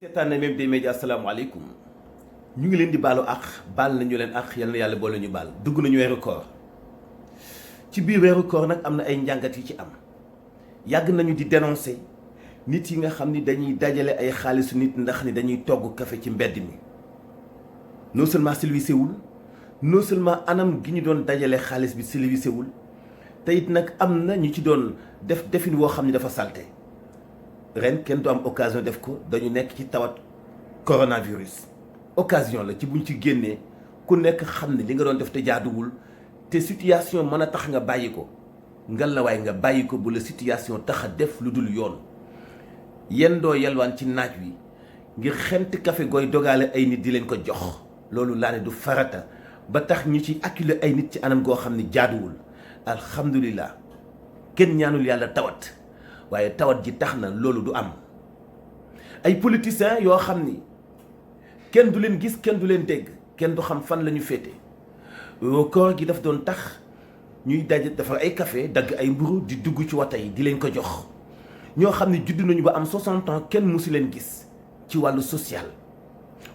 seetaan na même des médias asalaamaaleykum ñu ngi leen di baalu àq baal nañu leen àq yal na yàlla boole ñu baal dugg nañu weeru koor ci biir weeru koor nag am na ay njàngat yi ci am yàgg nañu di dénoncer nit yi nga xam ni dañuy dajale ay xaalisu nit ndax ni dañuy togg café ci mbedd mi non seulement civilisé wul non seulement anam gi ñu doon dajale xaalis bi civilisé wul te it nag am na ñu ci doon defin woo xam ni dafa salte ren kenn du am occasion def ko dañu nekk ci tawat coronavirus occasion la ci buñ ci génnee ku nekk xam ne li nga doon def te jaaduwul te situation mën a tax nga bàyyi ko ngallaawaay nga bàyyi ko bu la situation tax a def lu dul yoon yenn doo yelwaan ci naaj wi ngir xent café gooy dogaale ay nit di leen ko jox loolu laa ne du farata ba tax ñu ci acculer ay nit ci anam goo xam ne jaaduwul alhamdulilah kenn ñaanul yàlla tawat waaye tawat ji tax na loolu du am ay politiciens yoo xam ni kenn du leen gis kenn du leen dégg kenn du xam fan la ñu féete koor gi daf doon tax ñuy daje defar ay café dagg ay mburu di dugg ci wata yi di leen ko jox ñoo xam ne judd nañu ba am 60 ans kenn musu leen gis ci wàllu social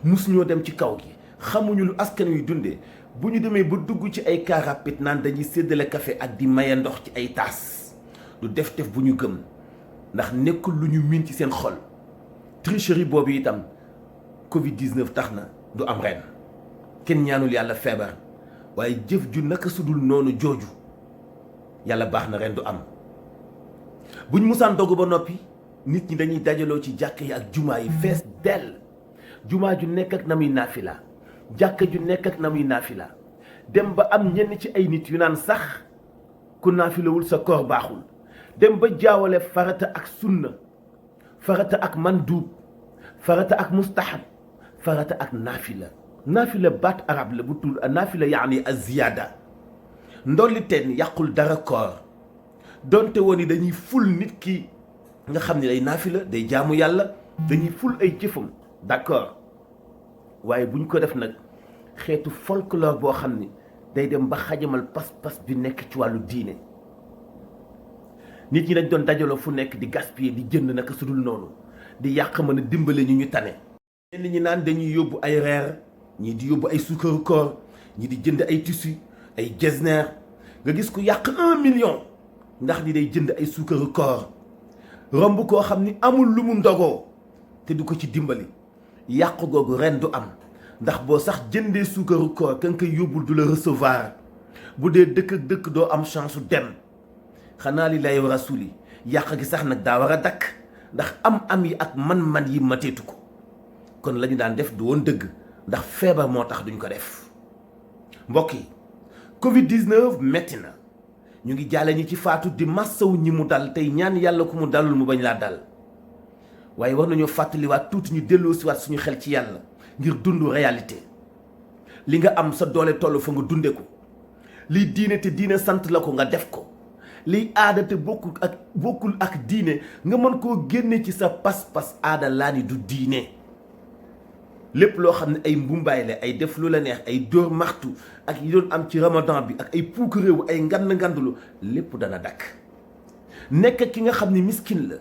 musu ñoo dem ci kaw gi xamuñu lu askan wi dundee bu ñu demee ba dugg ci ay car rapide naan dañuy séddale café ak di maye ndox ci ay taas du def bu ñu gëm ndax nekkul lu ñu miin ci seen xol tricherie boobu itam Covid 19 tax na du am ren kenn ñaanul yàlla feebar waaye jëf ju naka sudul noonu jooju yàlla baax na ren du am buñ musaan dogu ba noppi nit ñi dañuy dajaloo ci jàkk yi ak jumaa yi fees dell jumaa ju nekk ak na muy naafila jàkka ju nekk ak na muy naafila dem ba am ñenn ci ay nit yu naan sax ku naafilawul sa koor baaxul dem ba jaawale farata ak sunna farata ak manduub farata ak mustahab farata ak naafila baat arab la bu tudd naafila yaani az-ziyaada ndolli teen yàqul dara koor donte woon ni dañuy ful nit ki nga xam ne day naafila day jaamu yàlla dañuy ful ay jëfam d'accord waaye buñ ko def nag xeetu folklore boo xam ni day dem ba xajamal pas-pas bi nekk ci wàllu diine nit ñi dañ doon dajaloo fu nekk di gaspiller di jënd naka su dul noonu di yàq mën a dimbale ñu tane ñenn ñi naan dañuy yóbbu ay reer ñii di yóbbu ay suukaru koor ñii di jënd ay tissu ay jesner nga gis ku yàq 1 million ndax di day jënd ay suukaru koor romb koo xam ni amul lu mu ndogoo te du ko ci dimbali yàq googu ren du am ndax boo sax jëndee suukaru koor kan koy yóbbul du la recevoir bu dee dëkk ak dëkk doo am chance su dem xanaa li lay rasuli yàq gi sax nag daa war a dakk ndax am yi ak man-man yi mateetu ko kon la ñu daan def du woon dëgg ndax feebar moo tax duñ ko def mbokk yi Covid 19 metti na ñu ngi jaale ñi ci faatu di massawu ñi mu dal tey ñaan yàlla ku mu dalul mu bañ laa dal waaye war nañoo fàttaliwaat tuuti ñu delloosiwaat suñu xel ci yàlla ngir dund réalité li nga am sa doole toll fa nga dunde ko liy diine te diine sant la ko nga def ko liy aada te bokkul ak diine nga mën koo génne ci sa pas-pas aada laa ni du diine lépp loo xam ne ay mbumbaay la ay def lu la neex ay dóor maxtu ak yi doon am ci ramadan bi ak ay puuk réew ay ngandlu lépp dana dakk nekk ki nga xam ne miskin la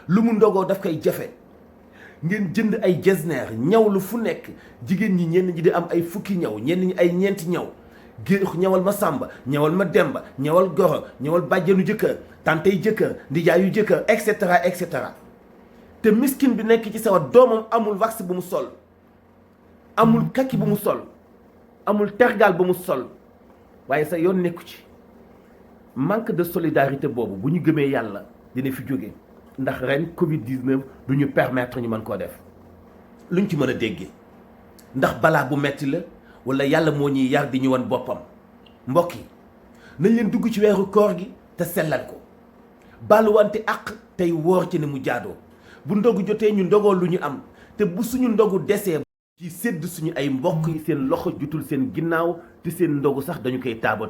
lu mu ndogoo daf koy jafe ngeen jënd ay jesner ñaw lu fu nekk jigéen ñi ñenn ñi di am ay fukki ñaw ñenn ñi ay ñeenti ñaw ñawal ma sàmba ñawal ma demba ñawal goro ñawal bàjjenu jëkkër tantey jëkkër ndijaayu jëkkër et cetera te miskin bi nekk ci sawa doomam amul wax bu mu sol amul kaki bu mu sol amul tergal bu mu sol waaye sa yoon nekku ci manque de solidarité boobu bu ñu gëmee yàlla dina fi jóge ndax ren Covid 19 du ñu permettre ñu mën koo def luñ ci mën a déggee ndax balaa bu metti la wala yàlla moo ñuy yar di ñu wan boppam mbokk yi nañ leen dugg ci weeru koor gi te sellal ko baaluwante àq tey woor ci ne mu jaadoo bu ndogu jotee ñu ndogoo lu ñu am te bu suñu ndogu desee ci sédd suñu ay mbokk yi seen loxo jutul seen ginnaaw te seen ndogu sax dañu koy taaba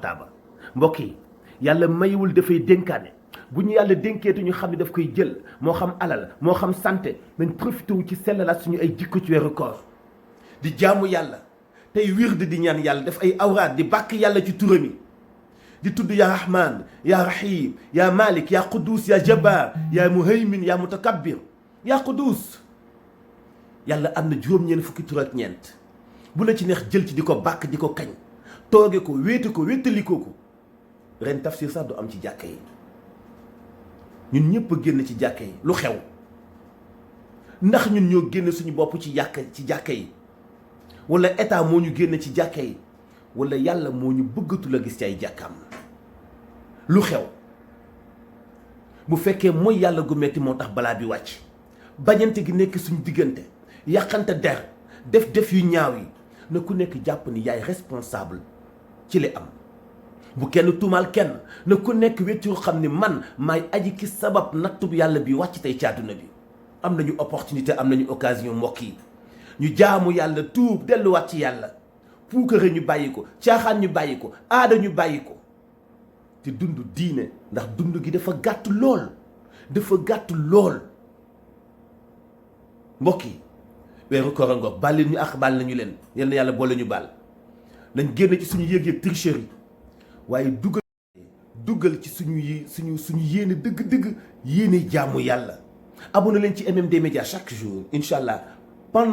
mbokk yi yàlla mayiwul dafay dénkaane bu ñu yàlla dénkeetu ñu xam ne daf koy jël moo xam alal moo xam santé nañ profité wu ci sellalaat suñu ay jikko ci weeru koor di jaamu yàlla tey wird di ñaan yàlla def ay awraat di bàkk yàlla ci turam yi di tudd yaa rahman yaa rahim yaa malik yaa quddus yaa jabbar yaa muhaymin yaa mutakabbir yaa quddus yàlla am na juróom-ñeent fukki tur ak ñeent bu la ci neex jël ci di ko bàkk di ko kañ tooge ko wéete ko wéttalikoo ko ren tafsir sax du am ci jàkka yi ñun ñëpp a génn ci jàkka yi lu xew ndax ñun ñoo génn suñu bopp ci jàkka yi wala état moo ñu génn ci jàkka yi wala yàlla moo ñu bëggatul a gis ci ay jàkkaam lu xew bu fekkee mooy yàlla gu metti moo tax balaa bi wàcc bañante gi nekk suñu diggante yàqante der def yu ñaaw yi na ku nekk jàpp ni yaay responsable ci li am bu kenn tuumaal kenn na ku nekk wéccu xam ni man maay aji ki sabab nattub yàlla bi wàcc tey ci àdduna bi am nañu opportunité am nañu occasion mbokk yi ñu jaamu yàlla tuub delluwaat ci yàlla puukare ñu bàyyi ko caaxaan ñu bàyyi ko aada ñu bàyyi ko te dund diine ndax dund gi dafa gàtt lool mbokk yi weeru koor a ngoog baal leen ñu ak baal nañu leen yal na yàlla boole ñu baal nañ génn ci suñu yëg-yëg tricherie waaye duggal ci suñu yéene dëgg-dëgg yéene jaamu yàlla abonné leen ci MMD Média chaque jour incha allah pendant